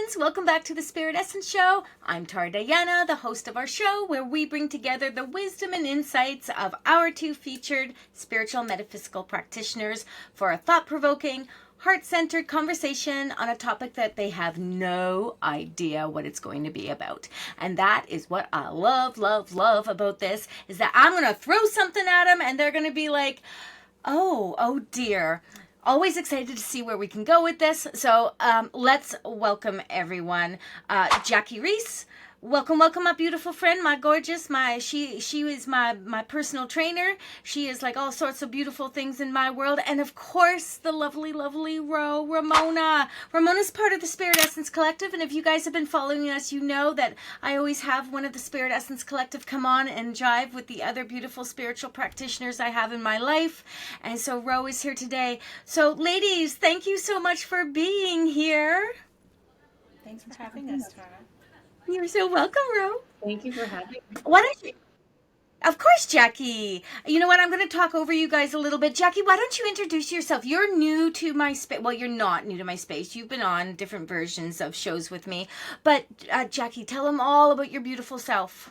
friends, welcome back to the Spirit Essence Show. I'm Tara Diana, the host of our show, where we bring together the wisdom and insights of our two featured spiritual metaphysical practitioners for a thought-provoking, heart-centered conversation on a topic that they have no idea what it's going to be about. And that is what I love about this, is that I'm going to throw something at them and they're going to be like, oh dear. Always excited to see where we can go with this. So let's welcome everyone. Jackie Reese, welcome, my beautiful friend, my gorgeous, she is my personal trainer. She is like all sorts of beautiful things in my world. And of course, the lovely Ramona. Ramona's part of the Spirit Essence Collective. And if you guys have been following us, you know that I always have one of the Spirit Essence Collective come on and jive with the other beautiful spiritual practitioners I have in my life. And so Ro is here today. So ladies, thank you so much for being here. Thanks for having us, Tara. You're so welcome, Ro. Thank you for having me. Why don't you? Of course, Jackie. You know what? I'm going to talk over you guys a little bit. Jackie, why don't you introduce yourself? You're new to my space. Well, you're not new to my space. You've been on different versions of shows with me. But Jackie, tell them all about your beautiful self.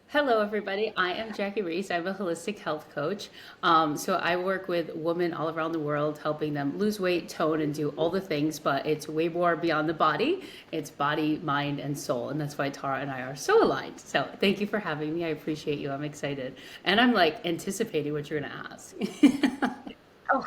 Hello, everybody. I am Jackie Reese. I'm a holistic health coach. So I work with women all around the world, helping them lose weight, tone, and do all the things. But it's way more beyond the body. It's body, mind, and soul. And that's why Tara and I are so aligned. So thank you for having me. I appreciate you. I'm excited. And I'm like anticipating what you're going to ask. Oh,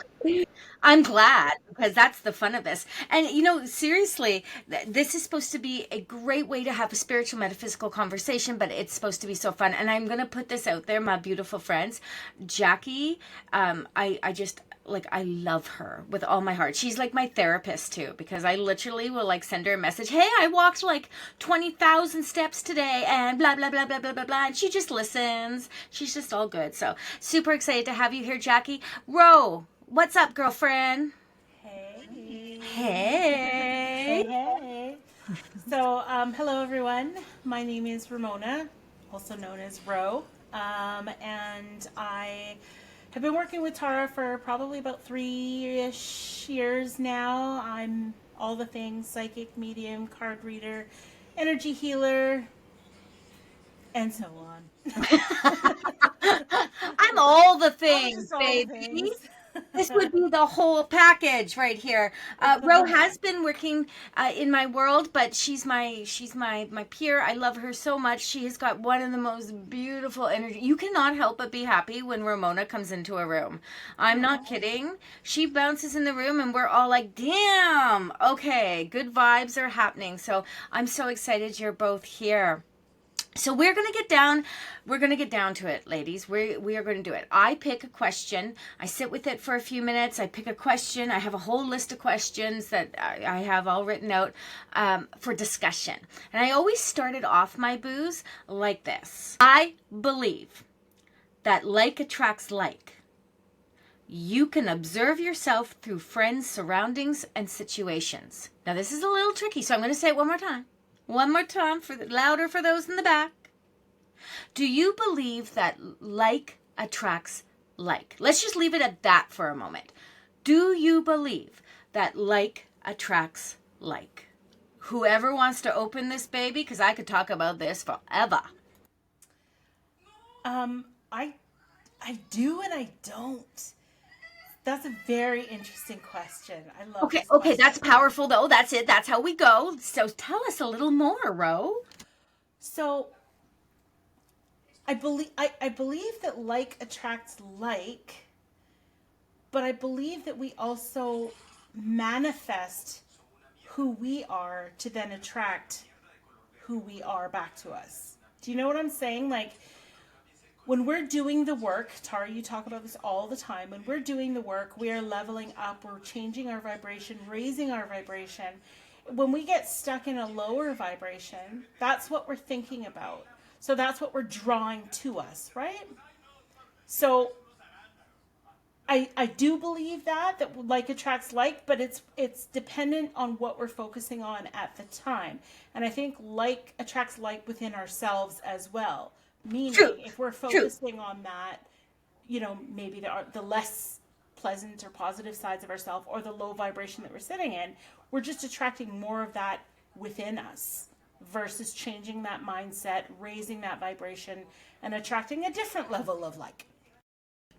I'm glad, because that's the fun of this. And, you know, seriously, this is supposed to be a great way to have a spiritual metaphysical conversation, but it's supposed to be so fun. And I'm going to put this out there, my beautiful friends. Jackie, I just, like, I love her with all my heart. She's like my therapist too, because I literally will like send her a message. Hey, I walked like 20,000 steps today and blah, blah, blah, blah, blah, blah, blah. And she just listens. She's just all good. So super excited to have you here, Jackie. Ro, what's up, girlfriend? Hey. Hey. So, hello everyone. My name is Ramona, also known as Ro. And I have been working with Tara for probably about 3-ish years now. I'm all the things: psychic, medium, card reader, energy healer, and so on. I'm all the things, All the baby. things. This would be the whole package right here. Ro has been working in my world, but she's my peer. I love her so much. She has got one of the most beautiful energy. You cannot help but be happy when Ramona comes into a room. I'm not kidding. She bounces in the room and we're all like, damn, okay, good vibes are happening. So I'm so excited you're both here. So we're going to get down to it, ladies. We are going to do it. I pick a question. I sit with it for a few minutes. I pick a question. I have a whole list of questions that I have all written out for discussion. And I always started off my booze like this. I believe that like attracts like. You can observe yourself through friends, surroundings, and situations. Now this is a little tricky, so I'm going to say it one more time. One more time, louder for those in the back. Do you believe that like attracts like? Let's just leave it at that for a moment. Do you believe that like attracts like? Whoever wants to open this baby, because I could talk about this forever. I do and I don't. That's a very interesting question. I love this Okay, question. that's powerful though. That's it. That's how we go. So tell us a little more, Ro. So I believe that like attracts like, but I believe that we also manifest who we are to then attract who we are back to us. Do you know what I'm saying? Like, when we're doing the work, Tara, you talk about this all the time. When we're doing the work, we are leveling up, we're changing our vibration, raising our vibration. When we get stuck in a lower vibration, that's what we're thinking about. So that's what we're drawing to us, right? So I do believe that like attracts like, but it's dependent on what we're focusing on at the time. And I think like attracts like within ourselves as well. Meaning, if we're focusing on that, you know, maybe the less pleasant or positive sides of ourselves or the low vibration that we're sitting in, we're just attracting more of that within us versus changing that mindset, raising that vibration, and attracting a different level of like.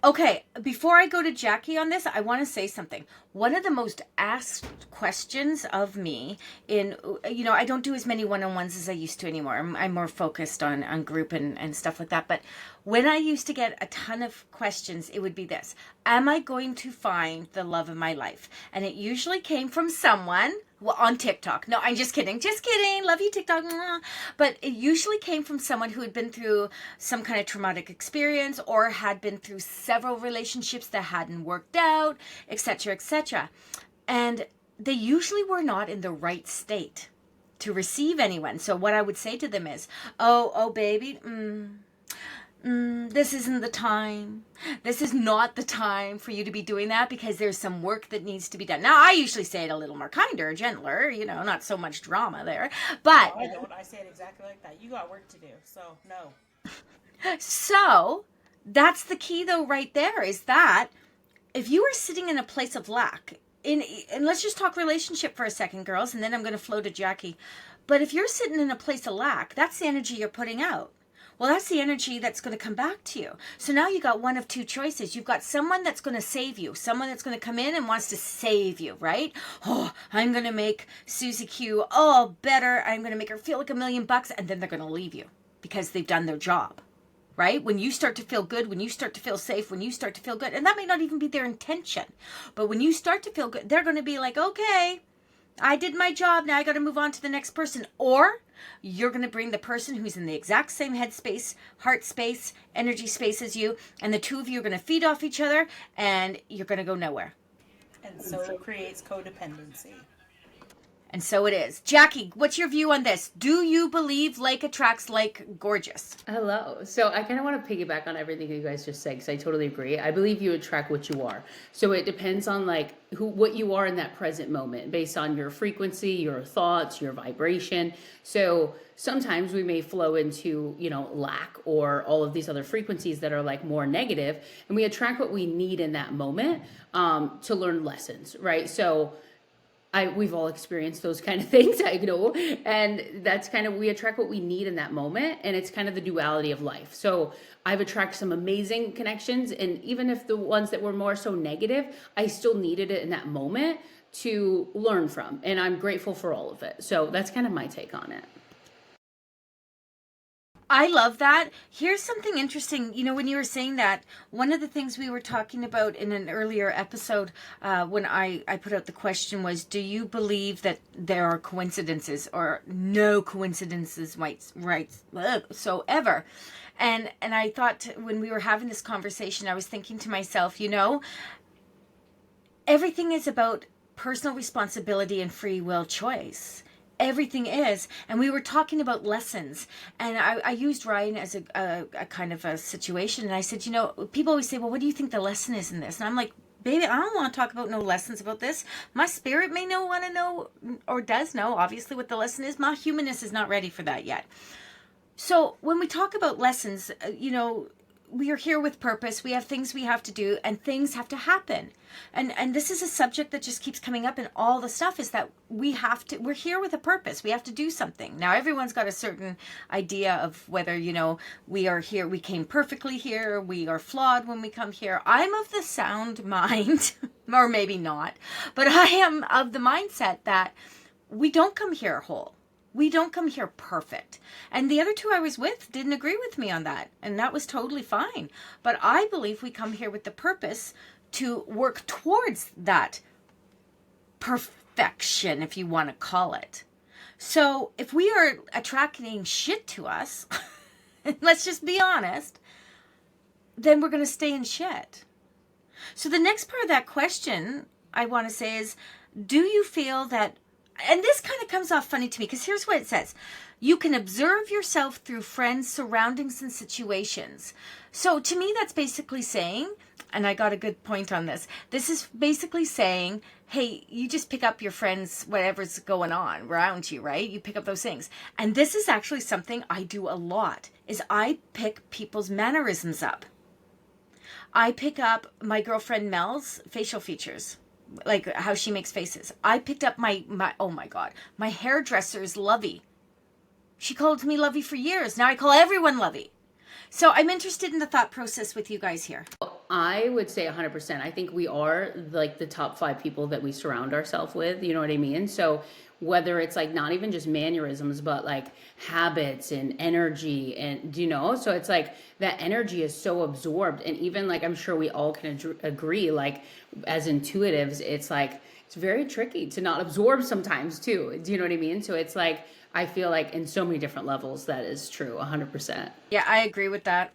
Okay, before I go to Jackie on this, I want to say something. One of the most asked questions of me I don't do as many one-on-ones as I used to anymore. I'm more focused on group and stuff like that. But when I used to get a ton of questions, it would be this: am I going to find the love of my life? And it usually came from someone on TikTok. No, I'm just kidding. Just kidding. Love you, TikTok. But it usually came from someone who had been through some kind of traumatic experience or had been through several relationships that hadn't worked out, etc., etc. And they usually were not in the right state to receive anyone. So what I would say to them is, oh, baby, this isn't the time. This is not the time for you to be doing that because there's some work that needs to be done. Now, I usually say it a little more kinder, gentler, not so much drama there. But I don't. I say it exactly like that. You got work to do, so no. So that's the key, though, right there, is that if you are sitting in a place of lack, and let's just talk relationship for a second, girls, and then I'm going to flow to Jackie. But if you're sitting in a place of lack, that's the energy you're putting out. Well, that's the energy that's going to come back to you. So now you got one of two choices. You've got someone that's going to save you, someone that's going to come in and wants to save you, right? Oh, I'm going to make Susie Q, better. I'm going to make her feel like $1 million, and then they're going to leave you because they've done their job, right? When you start to feel good, when you start to feel safe, when you start to feel good, and that may not even be their intention, but when you start to feel good, they're going to be like, okay, I did my job. Now I got to move on to the next person. Or you're going to bring the person who's in the exact same headspace, heart space, energy space as you, and the two of you are going to feed off each other, and you're going to go nowhere. And so it creates codependency. And so it is. Jackie, what's your view on this? Do you believe like attracts like? Gorgeous? Hello. So I kind of want to piggyback on everything you guys just said because I totally agree. I believe you attract what you are. So it depends on what you are in that present moment based on your frequency, your thoughts, your vibration. So sometimes we may flow into, lack or all of these other frequencies that are like more negative, and we attract what we need in that moment to learn lessons, right? So we've all experienced those kind of things, I know. And that's kind of, we attract what we need in that moment. And it's kind of the duality of life. So I've attracted some amazing connections. And even if the ones that were more so negative, I still needed it in that moment to learn from. And I'm grateful for all of it. So that's kind of my take on it. I love that. Here's something interesting. When you were saying that, one of the things we were talking about in an earlier episode when I put out the question was, do you believe that there are coincidences or no coincidences whatsoever? And I thought when we were having this conversation, I was thinking to myself, everything is about personal responsibility and free will choice. Everything is. And we were talking about lessons, and I used Ryan as a kind of a situation, and I said, people always say, well, what do you think the lesson is in this? And I'm like, baby, I don't want to talk about no lessons about this. My spirit may want to know, or does know, obviously, what the lesson is. My humanness is not ready for that yet. So when we talk about lessons, we are here with purpose. We have things we have to do, and things have to happen. And this is a subject that just keeps coming up in all the stuff, is that we're here with a purpose. We have to do something. Now, everyone's got a certain idea of whether, we are here, we came perfectly here, we are flawed when we come here. I'm of the sound mind, or maybe not, but I am of the mindset that we don't come here whole. We don't come here perfect. And the other two I was with didn't agree with me on that. And that was totally fine. But I believe we come here with the purpose to work towards that perfection, if you want to call it. So if we are attracting shit to us, let's just be honest, then we're going to stay in shit. So the next part of that question I want to say is, do you feel that, and this kind of comes off funny to me, because here's what it says. You can observe yourself through friends, surroundings, and situations. So to me, that's basically saying, and I got a good point on this. This is basically saying, hey, you just pick up your friends, whatever's going on around you, right? You pick up those things. And this is actually something I do a lot, is I pick people's mannerisms up. I pick up my girlfriend Mel's facial features. like how she makes faces. I picked up my oh my God, my hairdresser's Lovey. She called me Lovey for years. Now I call everyone Lovey. So I'm interested in the thought process with you guys here. I would say 100%. I think we are like the top 5 people that we surround ourselves with. You know what I mean? So whether it's like not even just mannerisms, but like habits and energy, and so it's like that energy is so absorbed. And even like I'm sure we all can agree, like as intuitives, it's like it's very tricky to not absorb sometimes too. Do you know what I mean? So it's like I feel like in so many different levels that is true 100%. Yeah, I agree with that.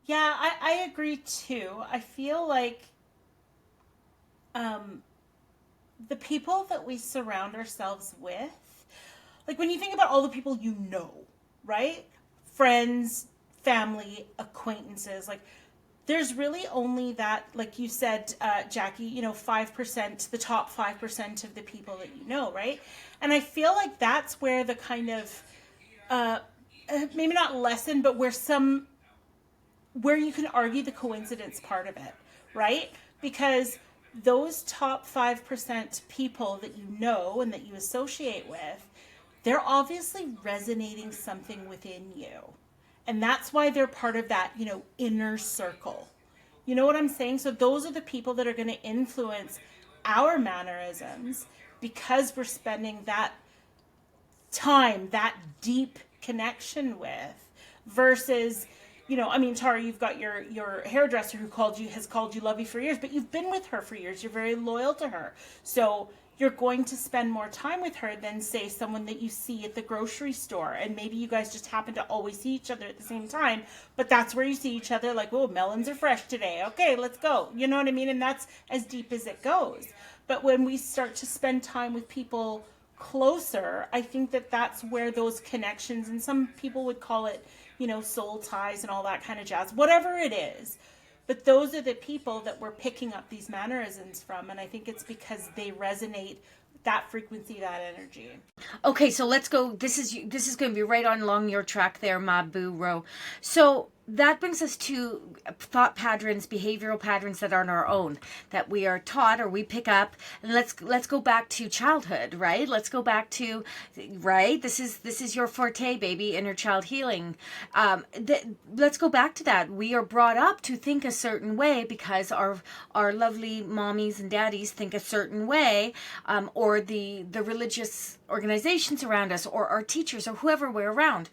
Yeah, I agree too. I feel like the people that we surround ourselves with, like when you think about all the people you know, right? Friends, family, acquaintances, like there's really only that, like you said, Jackie, 5%, the top 5% of the people that you know, right? And I feel like that's where the kind of, maybe not lesson, but where you can argue the coincidence part of it, right? Because those top 5% people that you know and that you associate with, they're obviously resonating something within you. And that's why they're part of that, inner circle. You know what I'm saying? So those are the people that are going to influence our mannerisms because we're spending that time, that deep connection with, versus, Tara, you've got your hairdresser who has called you Lovey for years, but you've been with her for years. You're very loyal to her. So you're going to spend more time with her than, say, someone that you see at the grocery store. And maybe you guys just happen to always see each other at the same time, but that's where you see each other, like, oh, melons are fresh today. Okay, let's go. You know what I mean? And that's as deep as it goes. But when we start to spend time with people closer, I think that that's where those connections, and some people would call it, soul ties and all that kind of jazz, whatever it is. But those are the people that we're picking up these mannerisms from. And I think it's because they resonate that frequency, that energy. Okay, so let's go. This is going to be right on along your track there, my boo Ro. So that brings us to thought patterns, behavioral patterns that aren't our own, that we are taught or we pick up. And let's go back to childhood, right? Let's go back to, right? This is your forte, baby, inner child healing. Let's go back to that. We are brought up to think a certain way because our lovely mommies and daddies think a certain way, or the religious organizations around us or our teachers or whoever we're around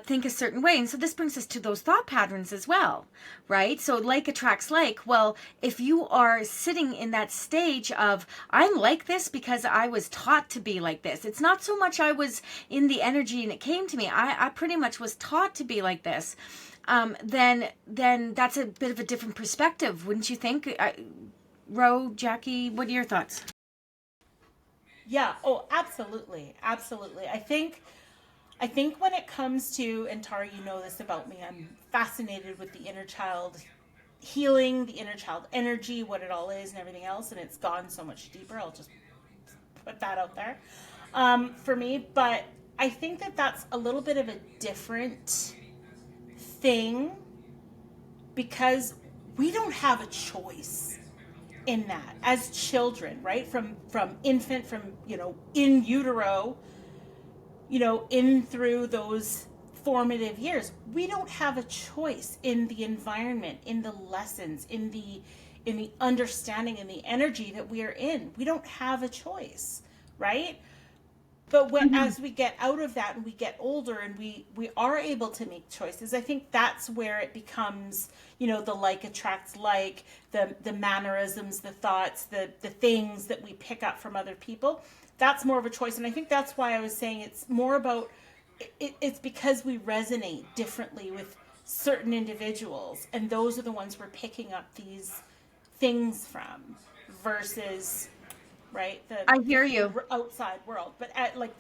think a certain way. And so this brings us to those thought patterns as well, right? So like attracts like. Well, if you are sitting in that stage of, I'm like this because I was taught to be like this. It's not so much I was in the energy and it came to me. I pretty much was taught to be like this. Then that's a bit of a different perspective, wouldn't you think? Ro, Jackie, what are your thoughts? Yeah. Oh, absolutely. Absolutely. I think when it comes to, and Tara, you know this about me, I'm fascinated with the inner child healing, the inner child energy, what it all is and everything else. And it's gone so much deeper. I'll just put that out there for me. But I think that that's a little bit of a different thing because we don't have a choice in that as children, right? From infant, from in utero, in through those formative years, we don't have a choice in the environment, in the lessons, in the understanding and the energy that we are in. We don't have a choice, right? But as we get out of that and we get older and we are able to make choices, I think that's where it becomes, the like attracts like, the mannerisms, the thoughts, the things that we pick up from other people. That's more of a choice. And I think that's why I was saying it's more about, it's because we resonate differently with certain individuals. And those are the ones we're picking up these things from versus, right, I hear you. the outside world. But at like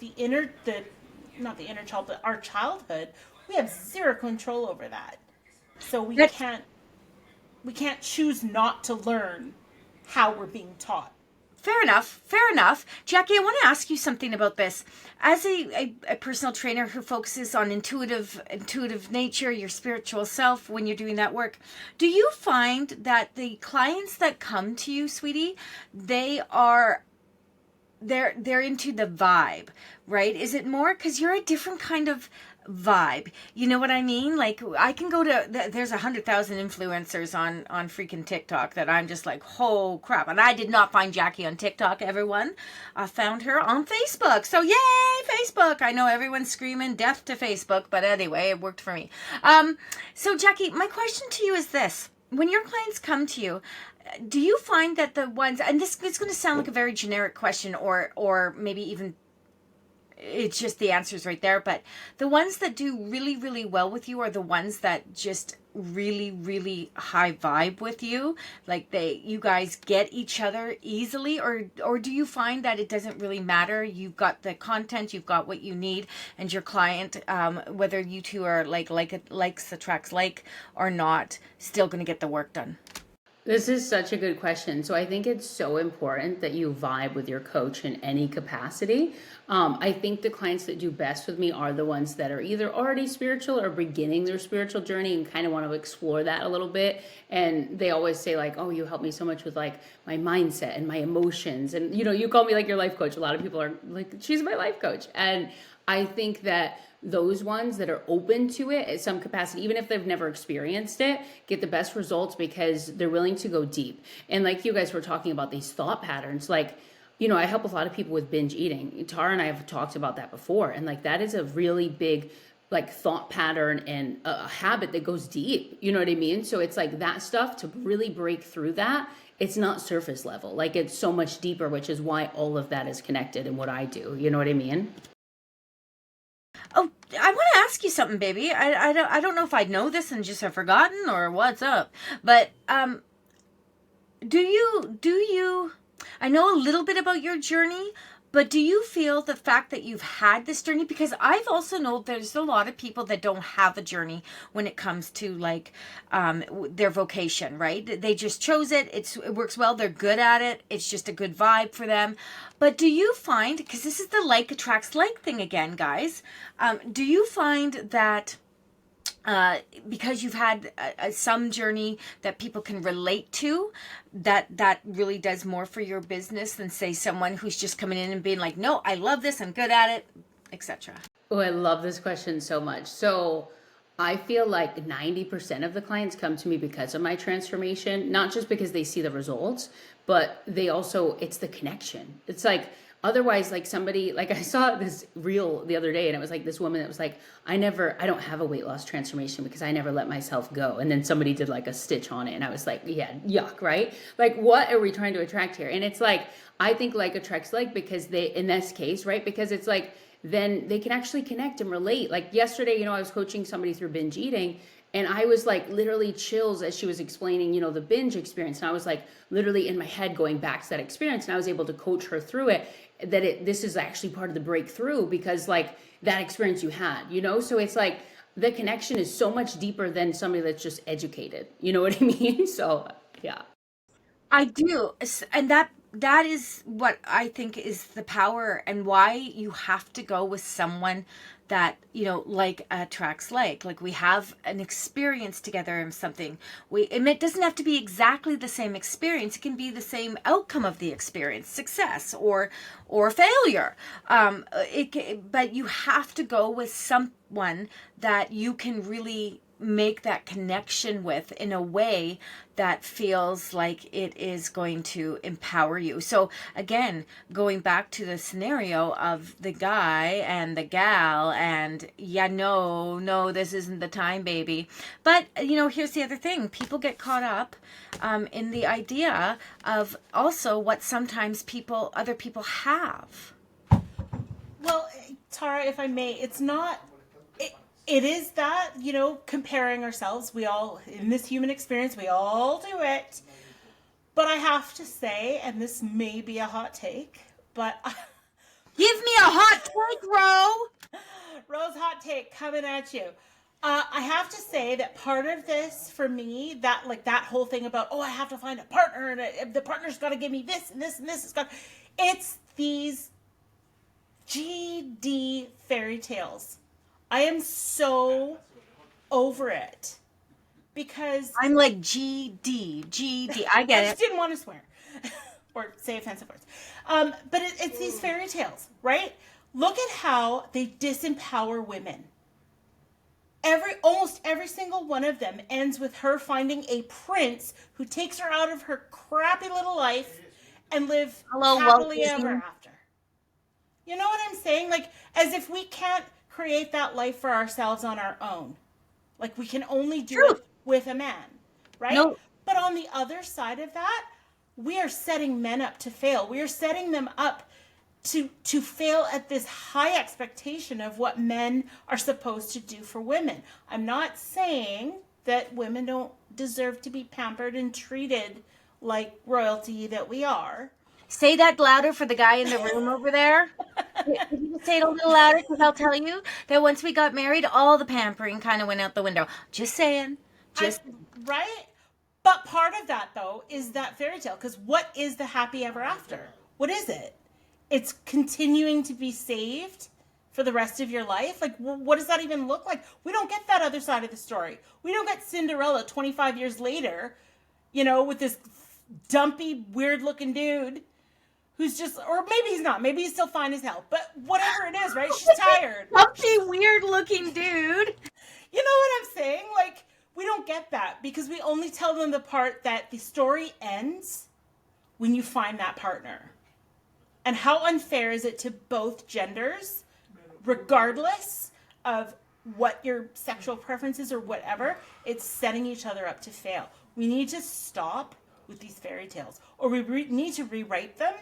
not the inner child, but our childhood, we have zero control over that. So we can't choose not to learn how we're being taught. Fair enough. Fair enough. Jackie, I want to ask you something about this. As a personal trainer who focuses on intuitive nature, your spiritual self, when you're doing that work, do you find that the clients that come to you, sweetie, they're into the vibe, right? Is it more because you're a different kind of vibe? You know what I mean? Like, I can go to, there's 100,000 influencers on freaking TikTok that I'm just like, oh crap. And I did not find Jackie on TikTok, everyone. I found her on Facebook. So yay, Facebook. I know everyone's screaming death to Facebook, but anyway, it worked for me. So Jackie, my question to you is this. When your clients come to you, do you find that the ones, and this is going to sound like a very generic question, or maybe even it's just the answers right there, but the ones that do really, really well with you are the ones that just really, really high vibe with you, like you guys get each other easily, or do you find that it doesn't really matter? You've got the content, you've got what you need, and your client, whether you two are likes attracts like or not, still going to get the work done? This is such a good question. So I think it's so important that you vibe with your coach in any capacity. I think the clients that do best with me are the ones that are either already spiritual or beginning their spiritual journey and kind of want to explore that a little bit. And they always say like, oh, you help me so much with like my mindset and my emotions. And, you know, you call me like your life coach. A lot of people are like, she's my life coach. And I think that those ones that are open to it at some capacity, even if they've never experienced it, get the best results because they're willing to go deep. And like you guys were talking about these thought patterns, like, you know, I help a lot of people with binge eating. Tara and I have talked about that before. And like, that is a really big like thought pattern and a habit that goes deep. You know what I mean? So it's like that stuff, to really break through that, it's not surface level. Like, it's so much deeper, which is why all of that is connected in what I do. You know what I mean? Oh, I want to ask you something, baby. I don't know if I know this and just have forgotten or what's up, but do you I know a little bit about your journey, but do you feel the fact that you've had this journey, because I've also known there's a lot of people that don't have a journey when it comes to like their vocation, right? They just chose it. It works well. They're good at it. It's just a good vibe for them. But do you find, because this is the like attracts like thing again, guys, do you find that because you've had some journey that people can relate to, that really does more for your business than say someone who's just coming in and being like, no, I love this, I'm good at it, etc.? Oh, I love this question so much. So I feel like 90% of the clients come to me because of my transformation, not just because they see the results, but they also, it's the connection. It's like, otherwise, like somebody, like I saw this reel the other day and it was like this woman that was like, I don't have a weight loss transformation because I never let myself go. And then somebody did like a stitch on it and I was like, yeah, yuck, right? Like, what are we trying to attract here? And it's like, I think like attracts like, because they, in this case, right? Because it's like, then they can actually connect and relate. Like yesterday, you know, I was coaching somebody through binge eating and I was like literally chills as she was explaining, you know, the binge experience. And I was like literally in my head going back to that experience and I was able to coach her through it, that this is actually part of the breakthrough because like that experience you had, you know? So it's like the connection is so much deeper than somebody that's just educated. You know what I mean? So yeah. I do. And that is what I think is the power and why you have to go with someone that, you know, like attracts like we have an experience together in something. It doesn't have to be exactly the same experience. It can be the same outcome of the experience, success or failure. But you have to go with someone that you can really make that connection with in a way that feels like it is going to empower you. So again, going back to the scenario of the guy and the gal and no, this isn't the time, baby. But you know, here's the other thing. People get caught up in the idea of also what sometimes other people have. Well, Tara, if I may, it's not. It is that, you know, comparing ourselves. We all, in this human experience, we all do it. But I have to say, and this may be a hot take, but give me a hot take, Ro. Rose hot take coming at you. I have to say that part of this for me, that like that whole thing about, oh, I have to find a partner and the partner's got to give me this and this and this. It's these GD fairy tales. I am so over it because I'm like GD. I I get just it. didn't want to swear or say offensive words. But it's these fairy tales, right? Look at how they disempower women. Almost every single one of them ends with her finding a prince who takes her out of her crappy little life and live Hello, Walt happily ever Disney. after. You know what I'm saying? Like, as if we can't create that life for ourselves on our own. Like, we can only do True. it with a man, right? No, But on the other side of that, we are setting men up to fail. We are setting them up to fail at this high expectation of what men are supposed to do for women. I'm not saying that women don't deserve to be pampered and treated like royalty that we are. say that louder for the guy in the room over there. Could you say it a little louder? Because I'll tell you that once we got married, all the pampering kind of went out the window. Just saying. Just Right? But part of that, though, is that fairy tale. Because what is the happy ever after? What is it? It's continuing to be saved for the rest of your life. Like, what does that even look like? We don't get that other side of the story. We don't get Cinderella 25 years later, with this dumpy, weird looking dude who's just, or maybe he's not. Maybe he's still fine as hell. But whatever it is, right? She's tired. pumpy, weird looking dude. You know what I'm saying? Like, we don't get that because we only tell them the part that the story ends when you find that partner. And how unfair is it to both genders, regardless of what your sexual preferences or whatever? It's setting each other up to fail. We need to stop with these fairy tales, or we need to rewrite them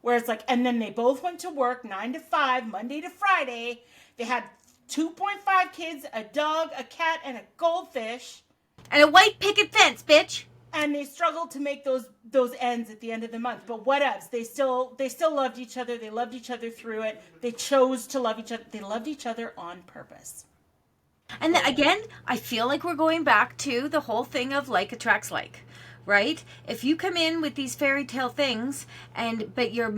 where it's like, and then they both went to work 9 to 5, Monday to Friday. They had 2.5 kids, a dog, a cat, and a goldfish. And a white picket fence, bitch. And they struggled to make those ends at the end of the month. But what else? They still loved each other. They loved each other through it. They chose to love each other. They loved each other on purpose. And then, again, I feel like we're going back to the whole thing of like attracts like, right? If you come in with these fairy tale things but your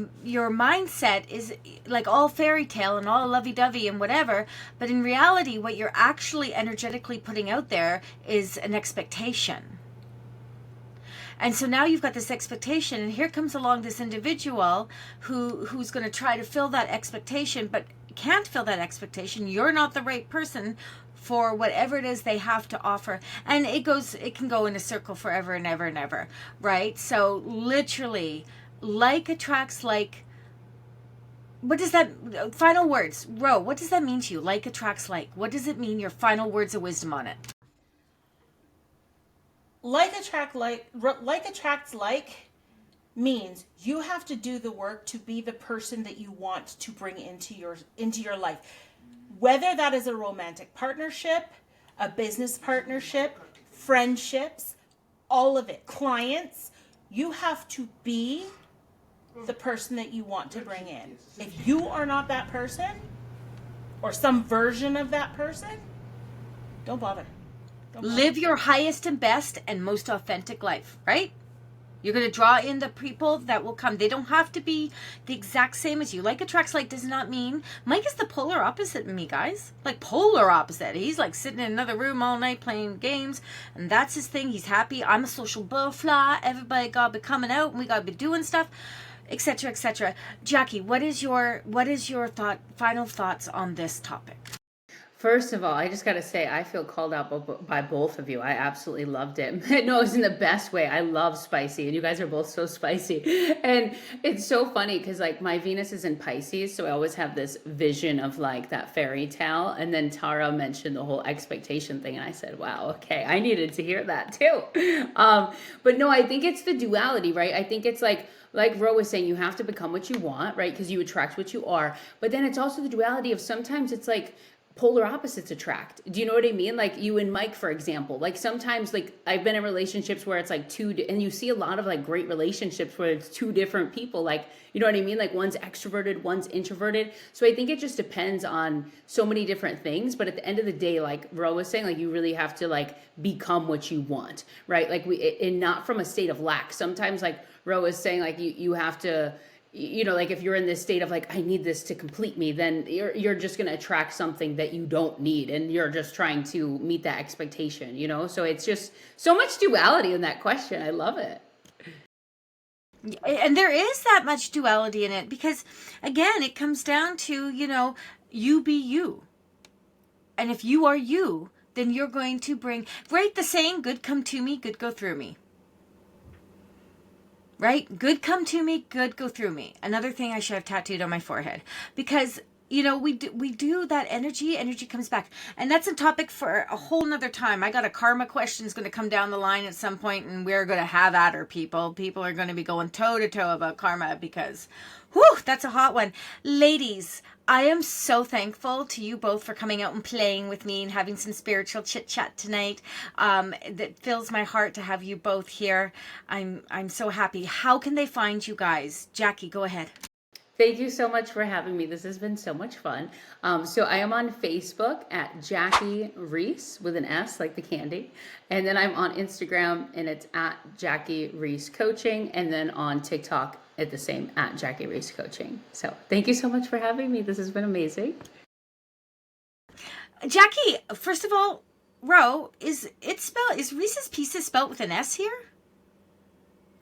mindset is like all fairy tale and all lovey-dovey and whatever, but in reality what you're actually energetically putting out there is an expectation. And so now you've got this expectation, and here comes along this individual who's going to try to fill that expectation, but can't fill that expectation. You're not the right person for whatever it is they have to offer. And it can go in a circle forever and ever and ever, right? So literally, like attracts like. What does that, final words, Ro, what does that mean to you? Like attracts like. What does it mean? Your final words of wisdom on it. Like attracts like means you have to do the work to be the person that you want to bring into your life. Whether that is a romantic partnership, a business partnership, friendships, all of it, clients, you have to be the person that you want to bring in. If you are not that person or some version of that person, don't bother. Live your highest and best and most authentic life, right? You're going to draw in the people that will come. They don't have to be the exact same as you. Like attracts like does not mean Mike is the polar opposite of me, guys. Like polar opposite. He's like sitting in another room all night playing games, and that's his thing. He's happy. I'm a social butterfly. Everybody got to be coming out, and we got to be doing stuff, etc., etc. Jackie, what is your final thoughts on this topic? First of all, I just got to say, I feel called out by both of you. I absolutely loved it. No, it was in the best way. I love spicy, and you guys are both so spicy. And it's so funny because, like, my Venus is in Pisces, so I always have this vision of, like, that fairy tale. And then Tara mentioned the whole expectation thing, and I said, wow, okay, I needed to hear that too. But no, I think it's the duality, right? I think it's like Ro was saying, you have to become what you want, right? Because you attract what you are. But then it's also the duality of sometimes it's like, polar opposites attract. Do you know what I mean? Like you and Mike, for example. Like sometimes, like I've been in relationships where it's like and you see a lot of like great relationships where it's two different people. Like, you know what I mean? Like one's extroverted, one's introverted. So I think it just depends on so many different things. But at the end of the day, like Ro was saying, like you really have to like become what you want, right? Like and not from a state of lack. Sometimes, like Ro is saying, like you have to, you know, like if you're in this state of like, I need this to complete me, then you're just going to attract something that you don't need. And you're just trying to meet that expectation, you know? So it's just so much duality in that question. I love it. And there is that much duality in it because, again, it comes down to, you know, you be you. And if you are you, then you're going to bring, right, the saying, good come to me, good go through me. Right? Good come to me, good go through me. Another thing I should have tattooed on my forehead. Because, you know, we do that energy comes back. And that's a topic for a whole nother time. I got a karma question is going to come down the line at some point, and we're going to have at her, people. People are going to be going toe to toe about karma because, whew, that's a hot one. Ladies, I am so thankful to you both for coming out and playing with me and having some spiritual chit chat tonight. That fills my heart to have you both here. I'm so happy. How can they find you guys? Jackie, go ahead. Thank you so much for having me. This has been so much fun. So I am on Facebook at Jackie Reese with an S, like the candy. And then I'm on Instagram and it's at Jackie Reese Coaching. And then on TikTok at the same, at Jackie Reese Coaching. So thank you so much for having me. This has been amazing. Jackie, first of all, Ro, is Reese's Pieces spelled with an S here?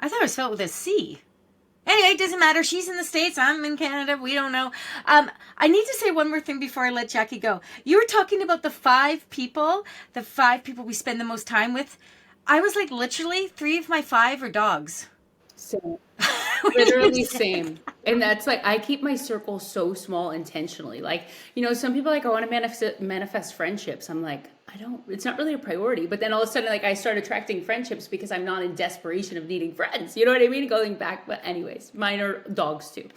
I thought it was spelled with a C. Anyway, it doesn't matter. She's in the States. I'm in Canada. We don't know. I need to say one more thing before I let Jackie go. You were talking about the five people we spend the most time with. I was like, literally, 3 of my 5 are dogs. Same. Literally same. And that's like, I keep my circle so small intentionally. Like, you know, some people are like, I want to manifest friendships. I'm like, it's not really a priority. But then all of a sudden, like I start attracting friendships because I'm not in desperation of needing friends. You know what I mean? Going back. But anyways, mine are dogs too.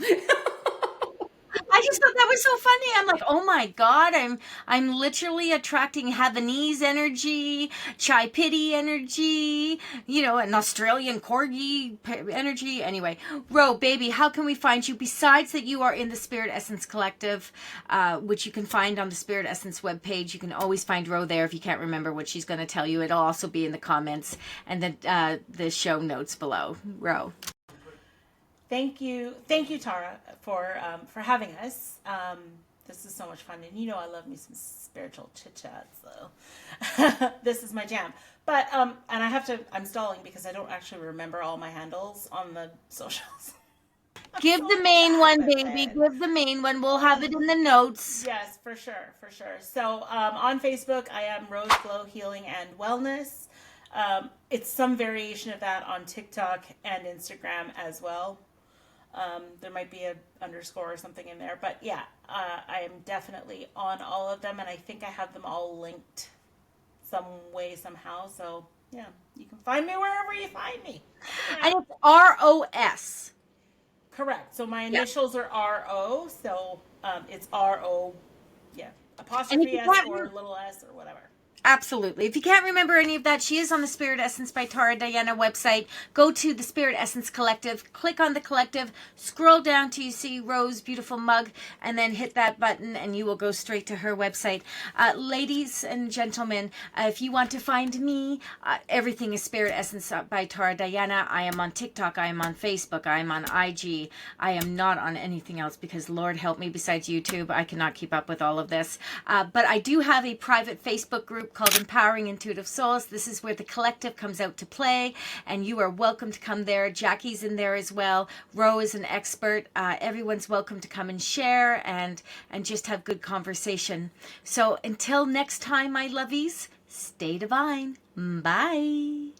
I just thought that was so funny. I'm like, oh my God, I'm literally attracting Havanese energy, Chai Pity energy, you know, an Australian Corgi energy. Anyway, Ro, baby, how can we find you? Besides that you are in the Spirit Essence Collective, which you can find on the Spirit Essence webpage. You can always find Ro there if you can't remember what she's going to tell you. It'll also be in the comments and the show notes below. Ro. Thank you, Tara, for having us. This is so much fun, and you know I love me some spiritual chit chat, so this is my jam. But and I'm stalling because I don't actually remember all my handles on the socials. Give the main one, baby. Give the main one. We'll have it in the notes. Yes, for sure. So on Facebook, I am Rose Glow Healing and Wellness. It's some variation of that on TikTok and Instagram as well. There might be a underscore or something in there, but yeah, I am definitely on all of them, and I think I have them all linked some way, somehow. So yeah, you can find me wherever you find me. And it's ROS. Correct. So my initials are RO, so it's RO, yeah, apostrophe S or little s or whatever. Absolutely. If you can't remember any of that, she is on the Spirit Essence by Tara Diana website. Go to the Spirit Essence Collective, click on the collective, scroll down till you see Ro's beautiful mug, and then hit that button and you will go straight to her website. Ladies and gentlemen, if you want to find me, everything is Spirit Essence by Tara Diana. I am on TikTok. I am on Facebook. I am on IG. I am not on anything else because Lord help me, besides YouTube, I cannot keep up with all of this. But I do have a private Facebook group called Empowering Intuitive Souls. This is where the collective comes out to play, and you are welcome to come there. Jackie's in there as well. Ro is an expert. Everyone's welcome to come and share and just have good conversation. So until next time, my lovies, stay divine. Bye.